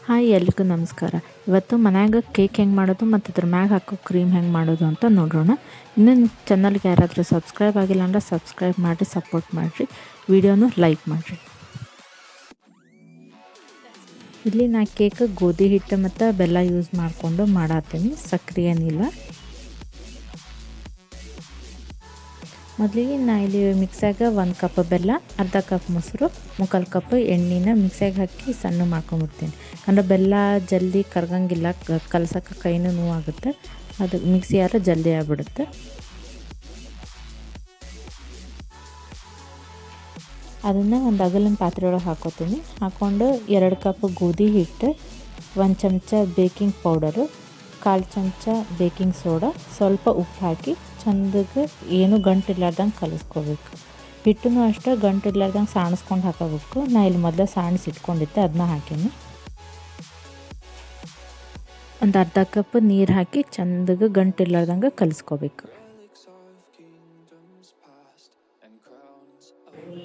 Hi ಎಲ್ರಿಗೂ ನಮಸ್ಕಾರ. ಇವತ್ತು ಮನ್ಯಾಗ ಕೇಕ್ ಹೆಂಗೆ ಮಾಡೋದು ಮತ್ತು ಅದ್ರ ಮ್ಯಾಗ ಹಾಕೋ ಕ್ರೀಮ್ ಹೆಂಗೆ ಮಾಡೋದು ಅಂತ ನೋಡೋಣ. ಇನ್ನೂ ಚಾನಲ್ಗೆ ಯಾರಾದರೂ ಸಬ್ಸ್ಕ್ರೈಬ್ ಆಗಿಲ್ಲ ಅಂದರೆ ಸಬ್ಸ್ಕ್ರೈಬ್ ಮಾಡಿರಿ, ಸಪೋರ್ಟ್ ಮಾಡಿರಿ, ವಿಡಿಯೋನು ಲೈಕ್ ಮಾಡಿರಿ. ಇಲ್ಲಿ ನಾ ಕೇಕ್ ಗೋಧಿ ಹಿಟ್ಟು ಮತ್ತು ಬೆಲ್ಲ ಯೂಸ್ ಮಾಡಿಕೊಂಡು ಮಾಡತ್ತೀನಿ, ಸಕ್ಕರೆ ಏನಿಲ್ಲ. ಮೊದಲಿಗೆ ನಾ ಇಲ್ಲಿ ಮಿಕ್ಸಾಗ 1 ಕಪ್ ಬೆಲ್ಲ, ಅರ್ಧ ಕಪ್ ಮೊಸರು, 3/4 ಕಪ್ ಎಣ್ಣೆನ ಮಿಕ್ಸಾಗ ಹಾಕಿ ಸಣ್ಣ ಮಾಡ್ಕೊಂಬಿಡ್ತೀನಿ. ಅಂದರೆ ಬೆಲ್ಲ ಜಲ್ದಿ ಕರಗಂಗಿಲ್ಲ, ಕಲಸೋಕೆ ಕೈನೂ ನೋವಾಗುತ್ತೆ, ಅದು ಮಿಕ್ಸಿ ಯಾರು ಜಲ್ದಿ ಆಗಿಬಿಡುತ್ತೆ. ಅದನ್ನು ಒಂದು ಅಗಲಿನ ಪಾತ್ರೆ ಒಳಗೆ ಹಾಕೋತೀನಿ. ಹಾಕ್ಕೊಂಡು 2 ಕಪ್ ಗೋಧಿ ಹಿಟ್ಟು, 1 ಚಮಚ ಬೇಕಿಂಗ್ ಪೌಡರು, 1/4 ಚಮಚ ಬೇಕಿಂಗ್ ಸೋಡಾ, ಸ್ವಲ್ಪ ಉಪ್ಪು ಹಾಕಿ ಚಂದಗೆ ಏನು ಗಂಟಿರ್ಲಾರ್ದಂಗೆ ಕಲಿಸ್ಕೋಬೇಕು. ಹಿಟ್ಟನ್ನು ಅಷ್ಟೇ ಗಂಟಿರ್ಲಾರ್ದಂಗೆ ಸಾಣಿಸ್ಕೊಂಡು ಹಾಕೋಬೇಕು. ನಾ ಇಲ್ಲಿ ಮೊದಲೇ ಸಾಣಿಸಿ ಇಟ್ಕೊಂಡಿದ್ದೆ, ಅದನ್ನ ಹಾಕೀನಿ. ಒಂದು ಅರ್ಧ ಕಪ್ ನೀರು ಹಾಕಿ ಚಂದಗೆ ಗಂಟಿರ್ಲಾರ್ದಂಗೆ ಕಲಿಸ್ಕೋಬೇಕು.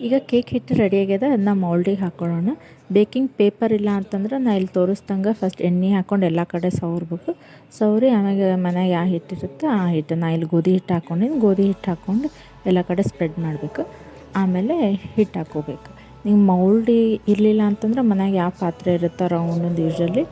ಈಗ ಕೇಕ್ ಹಿಟ್ಟು ರೆಡಿ ಆಗ್ಯದ, ಅದನ್ನ ಮೌಲ್ಡಿಗೆ ಹಾಕೊಳ್ಳೋಣ. ಬೇಕಿಂಗ್ ಪೇಪರ್ ಇಲ್ಲ ಅಂತಂದ್ರೆ ನಾ ಇಲ್ಲಿ ತೋರಿಸ್ದಂಗೆ ಫಸ್ಟ್ ಎಣ್ಣೆ ಹಾಕ್ಕೊಂಡು ಎಲ್ಲ ಕಡೆ ಸವರ್ಬೇಕು. ಸವರಿ ಆಮೇಲೆ ಮನೆಯಾಗ ಯಾವ ಹಿಟ್ಟಿರುತ್ತೆ ಆ ಹಿಟ್ಟು, ನಾ ಇಲ್ಲಿ ಗೋಧಿ ಹಿಟ್ಟು ಹಾಕ್ಕೊಂಡಿನಿ, ಗೋಧಿ ಹಿಟ್ಟು ಹಾಕ್ಕೊಂಡು ಎಲ್ಲ ಕಡೆ ಸ್ಪ್ರೆಡ್ ಮಾಡಬೇಕು. ಆಮೇಲೆ ಹಿಟ್ಟು ಹಾಕ್ಕೋಬೇಕು. ನೀವು ಮೌಲ್ಡಿ ಇರಲಿಲ್ಲ ಅಂತಂದ್ರೆ ಮನೆಯಾಗ ಯಾವ ಪಾತ್ರೆ ಇರುತ್ತೋ ರೌಂಡೊಂದು ಯೂಶ್ವಲಿ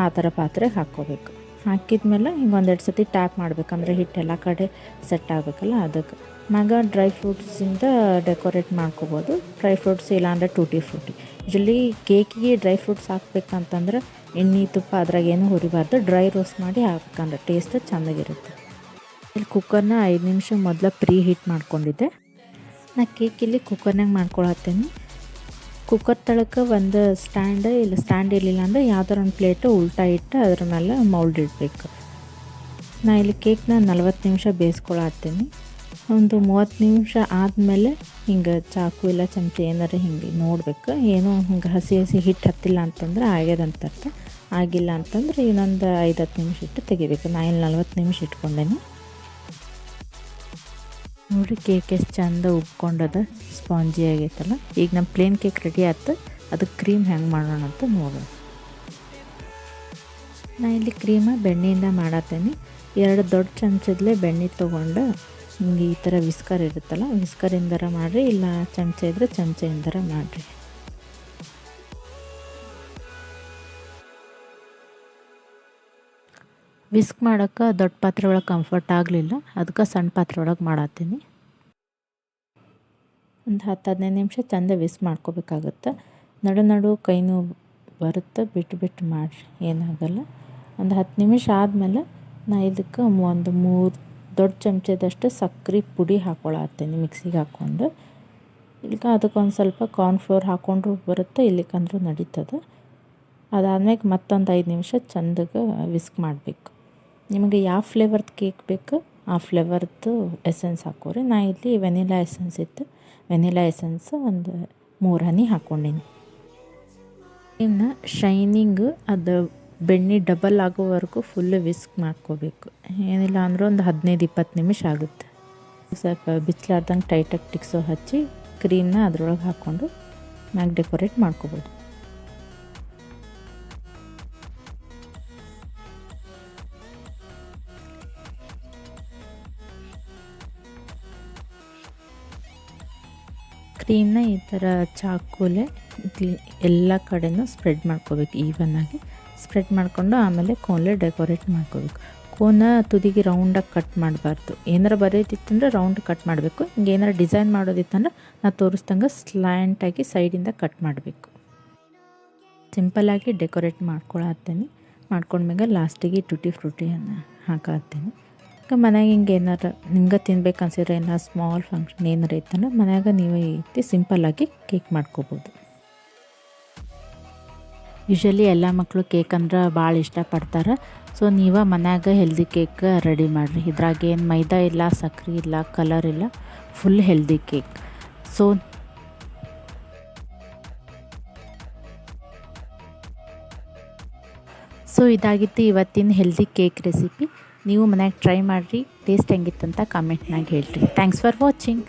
ಆ ಥರ ಪಾತ್ರೆಗೆ ಹಾಕ್ಕೋಬೇಕು. ಹಾಕಿದ್ಮೇಲೆ ಹಿಂಗೆ 1-2 ಸತಿ ಟ್ಯಾಪ್ ಮಾಡಬೇಕಂದ್ರೆ ಹಿಟ್ಟು ಎಲ್ಲ ಕಡೆ ಸೆಟ್ ಆಗಬೇಕಲ್ಲ, ಅದಕ್ಕೆ. ಮ್ಯಾಗ ಡ್ರೈ ಫ್ರೂಟ್ಸಿಂದ ಡೆಕೋರೇಟ್ ಮಾಡ್ಕೋಬೋದು. ಡ್ರೈ ಫ್ರೂಟ್ಸ್ ಇಲ್ಲಾಂದರೆ ಟೂಟಿ ಫ್ರೂಟಿ. ಯೂಶ್ವಲಿ ಕೇಕಿಗೆ ಡ್ರೈ ಫ್ರೂಟ್ಸ್ ಹಾಕ್ಬೇಕಂತಂದ್ರೆ ಎಣ್ಣೆ ತುಪ್ಪ ಅದ್ರಾಗ ಏನೂ ಹುರಿಬಾರ್ದು, ಡ್ರೈ ರೋಸ್ಟ್ ಮಾಡಿ ಹಾಕ್ಬೇಕಂದ್ರೆ ಟೇಸ್ಟ್ ಚೆನ್ನಾಗಿರುತ್ತೆ. ಇಲ್ಲಿ ಕುಕ್ಕರ್ನ 5 ನಿಮಿಷ ಮೊದಲು ಪ್ರೀ ಹೀಟ್ ಮಾಡ್ಕೊಂಡಿದ್ದೆ. ನಾ ಕೇಕ್ ಇಲ್ಲಿ ಕುಕ್ಕರ್ನಾಗ ಮಾಡ್ಕೊಳತ್ತೀನಿ. ಕುಕ್ಕರ್ ತಳಕ್ಕೆ ಒಂದು ಸ್ಟ್ಯಾಂಡ್ ಇರಲಿಲ್ಲ ಅಂದರೆ ಯಾವ್ದಾರ ಒಂದು ಪ್ಲೇಟು ಉಲ್ಟಾ ಇಟ್ಟು ಅದ್ರ ಮೇಲೆ ಮೌಲ್ಡ್ ಇಡಬೇಕು. ನಾ ಇಲ್ಲಿ ಕೇಕ್ನ 40 ನಿಮಿಷ ಬೇಯಿಸ್ಕೊಳತ್ತೀನಿ. ಒಂದು 30 ನಿಮಿಷ ಆದಮೇಲೆ ಹಿಂಗೆ ಚಾಕು ಇಲ್ಲ ಚಮಚ ಏನಾರು ಹಿಂಗೆ ನೋಡಬೇಕು. ಏನೋ ಹಿಂಗೆ ಹಸಿ ಹಿಟ್ಟು ಹತ್ತಿಲ್ಲ ಅಂತಂದ್ರೆ ಆಗ್ಯದಂತ ಅರ್ಥ. ಆಗಿಲ್ಲ ಅಂತಂದ್ರೆ ಇನ್ನೊಂದು 5-10 ನಿಮಿಷ ಇಟ್ಟು ತೆಗಿಬೇಕು. ನಾ ಇಲ್ಲಿ 40 ನಿಮಿಷ ಇಟ್ಕೊಂಡೇನಿ. ನೋಡಿ ಕೇಕ್ ಎಷ್ಟು ಚಂದ ಉಬ್ಕೊಂಡದ, ಸ್ಪಾಂಜಿ ಆಗೈತಲ್ಲ. ಈಗ ನಮ್ಮ ಪ್ಲೇನ್ ಕೇಕ್ ರೆಡಿ ಆಯ್ತು. ಅದಕ್ಕೆ ಕ್ರೀಮ್ ಹೆಂಗೆ ಮಾಡೋಣ ಅಂತ ನೋಡೋಣ. ನಾ ಇಲ್ಲಿ ಕ್ರೀಮ ಬೆಣ್ಣೆಯಿಂದ ಮಾಡತ್ತೇನೆ. 2 ದೊಡ್ಡ ಚಮಚದಲ್ಲೇ ಬೆಣ್ಣೆ ತೊಗೊಂಡು ಹಿಂಗೆ ಈ ಥರ ವಿಸ್ಕರ್ ಇರುತ್ತಲ್ಲ, ವಿಸ್ಕರಿಂದರ ಮಾಡಿರಿ, ಇಲ್ಲ ಚಮಚ ಇದ್ದರೆ ಚಮಚೆಯಿಂದರ ಮಾಡಿರಿ. ವಿಸ್ಕ್ ಮಾಡೋಕ್ಕೆ ದೊಡ್ಡ ಪಾತ್ರೆ ಒಳಗೆ ಕಂಫರ್ಟ್ ಆಗಲಿಲ್ಲ, ಅದಕ್ಕೆ ಸಣ್ಣ ಪಾತ್ರೆ ಒಳಗೆ ಮಾಡತ್ತೀನಿ. ಒಂದು 10-15 ನಿಮಿಷ ಚಂದ ವಿಸ್ಕ್ ಮಾಡ್ಕೋಬೇಕಾಗುತ್ತೆ. ನಡು ಕೈನೂ ಬರುತ್ತೆ, ಬಿಟ್ಟು ಮಾಡಿರಿ, ಏನಾಗಲ್ಲ. ಒಂದು 10 ನಿಮಿಷ ಆದಮೇಲೆ ನಾ ಇದಕ್ಕೆ ಒಂದು 3 ದೊಡ್ಡ ಚಮಚದಷ್ಟು ಸಕ್ಕರೆ ಪುಡಿ ಹಾಕ್ಕೊಳತ್ತೀನಿ ಮಿಕ್ಸಿಗೆ ಹಾಕ್ಕೊಂಡು. ಇಲ್ಲಿಗೆ ಅದಕ್ಕೊಂದು ಸ್ವಲ್ಪ ಕಾರ್ನ್ಫ್ಲೋರ್ ಹಾಕ್ಕೊಂಡ್ರು ಬರುತ್ತೆ, ಇಲ್ಲಿಕಂದ್ರೂ ನಡೀತದೆ. ಅದಾದ್ಮೇಲೆ ಮತ್ತೊಂದು 5 ನಿಮಿಷ ಚಂದಗೆ ವಿಸ್ಕ್ ಮಾಡಬೇಕು. ನಿಮಗೆ ಯಾವ ಫ್ಲೇವರ್ದು ಕೇಕ್ ಬೇಕು ಆ ಫ್ಲೇವರ್ದು ಎಸೆನ್ಸ್ ಹಾಕೋರಿ. ನಾ ಇಲ್ಲಿ ವೆನಿಲಾ ಎಸೆನ್ಸ್ ಇತ್ತು, ವೆನಿಲಾ ಎಸೆನ್ಸ್ ಒಂದು 3 ಹನಿ ಹಾಕ್ಕೊಂಡೀನಿ. ಇನ್ನು ಶೈನಿಂಗು ಅದು ಬೆಣ್ಣೆ ಡಬಲ್ ಆಗೋವರೆಗೂ ಫುಲ್ಲು ವಿಸ್ಕ್ ಮಾಡ್ಕೋಬೇಕು. ಏನಿಲ್ಲ ಅಂದ್ರೆ ಒಂದು 15-20 ನಿಮಿಷ ಆಗುತ್ತೆ. ಸ್ವಲ್ಪ ಬಿಚ್ಚಲಾರ್ದಂಗೆ ಟೈಟಾಗಿ ಟಿಕ್ಸೋ ಹಚ್ಚಿ ಕ್ರೀಮ್ನ ಅದ್ರೊಳಗೆ ಹಾಕ್ಕೊಂಡು ಮ್ಯಾಗ ಡೆಕೋರೇಟ್ ಮಾಡ್ಕೋಬೋದು. ಕ್ರೀಮ್ನ ಈ ಥರ ಚಾಕುಲೆ ಎಲ್ಲ ಕಡೆನೂ ಸ್ಪ್ರೆಡ್ ಮಾಡ್ಕೋಬೇಕು, ಈವನ್ನಾಗಿ ಸ್ಪ್ರೆಡ್ ಮಾಡಿಕೊಂಡು ಆಮೇಲೆ ಕೋನ್ಲೆ ಡೆಕೋರೇಟ್ ಮಾಡ್ಕೋಬೇಕು. ಕೋನ ತುದಿಗೆ ರೌಂಡಾಗಿ ಕಟ್ ಮಾಡಬಾರ್ದು. ಏನಾರು ಬರೋದಿತ್ತಂದ್ರೆ ರೌಂಡ್ ಕಟ್ ಮಾಡಬೇಕು. ಹಿಂಗೆ ಏನಾರು ಡಿಸೈನ್ ಮಾಡೋದಿತ್ತಂದ್ರೆ ನಾ ತೋರಿಸ್ದಂಗೆ ಸ್ಲ್ಯಾಂಟಾಗಿ ಸೈಡಿಂದ ಕಟ್ ಮಾಡಬೇಕು. ಸಿಂಪಲ್ಲಾಗಿ ಡೆಕೋರೇಟ್ ಮಾಡ್ಕೊಳತ್ತೇನೆ. ಮಾಡ್ಕೊಂಡ್ಮ್ಯಾಗ ಲಾಸ್ಟಿಗೆ ಟೂಟಿ ಫ್ರೂಟಿಯನ್ನು ಹಾಕತ್ತೀನಿ. ಈಗ ಮನ್ಯಾಗ ಹಿಂಗೆ ಏನಾರು ನಿಮ್ಗೆ ತಿನ್ಬೇಕು ಅನ್ಸಿದ್ರೆ ಏನಾರು ಸ್ಮಾಲ್ ಫಂಕ್ಷನ್ ಏನಾರು ಇತ್ತಂದ್ರೆ ಮನ್ಯಾಗ ನೀವು ಈ ರೀತಿ ಸಿಂಪಲ್ಲಾಗಿ ಕೇಕ್ ಮಾಡ್ಕೋಬೋದು. ಯೂಶ್ವಲಿ ಎಲ್ಲ ಮಕ್ಕಳು ಕೇಕ್ ಅಂದ್ರೆ ಭಾಳ ಇಷ್ಟಪಡ್ತಾರೆ. ಸೊ ನೀವು ಮನ್ಯಾಗ ಹೆಲ್ದಿ ಕೇಕ್ ರೆಡಿ ಮಾಡಿರಿ. ಇದ್ರಾಗೇನು ಮೈದಾ ಇಲ್ಲ, ಸಕ್ಕರೆ ಇಲ್ಲ, ಕಲರ್ ಇಲ್ಲ, ಫುಲ್ ಹೆಲ್ದಿ ಕೇಕ್. ಸೊ ಇದಾಗಿತ್ತು ಇವತ್ತಿನ ಹೆಲ್ದಿ ಕೇಕ್ ರೆಸಿಪಿ. ನೀವು ಮನ್ಯಾಗ ಟ್ರೈ ಮಾಡಿರಿ, ಟೇಸ್ಟ್ ಹೆಂಗಿತ್ತಂತ ಕಾಮೆಂಟ್ನಾಗ ಹೇಳ್ರಿ. Thanks for watching.